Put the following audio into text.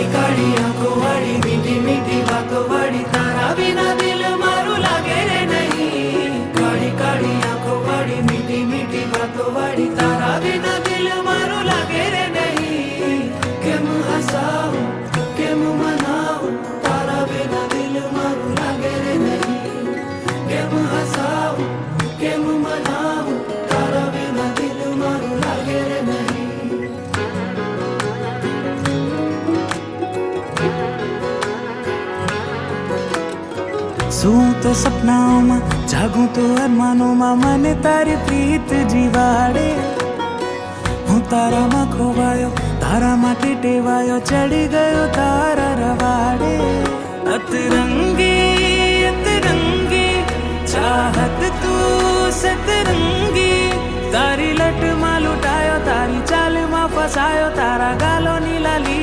काળી કાળી આંખો વાળી મીઠી મીઠી વાતો વાળી તારા વિના દિલ મારું લાગે રે નહીં કાળી કાળી આંખો વાળી મીઠી મીઠી વાતો વાળી તારા વિના દિલ મારું લાગે રે નહીં કેમ હસાવું કેમ મનાવું તારા વિના દિલ મારું લાગે રે નહીં કેમ હસાવું કેમ મનાવું તારા વિના દિલ મારું લાગે રે નહીં सूं तो सपनाओं में जागूं तो अरमानों में मने तारी प्रीत जीवाड़े हूँ तारा में खोवायो तारा में टेवायो चढ़ी गयो तारा रवाड़े अतरंगी चाहत तू सतरंगी तारी लट में लुटायो तारी चाल में फसायो तारा गालो नी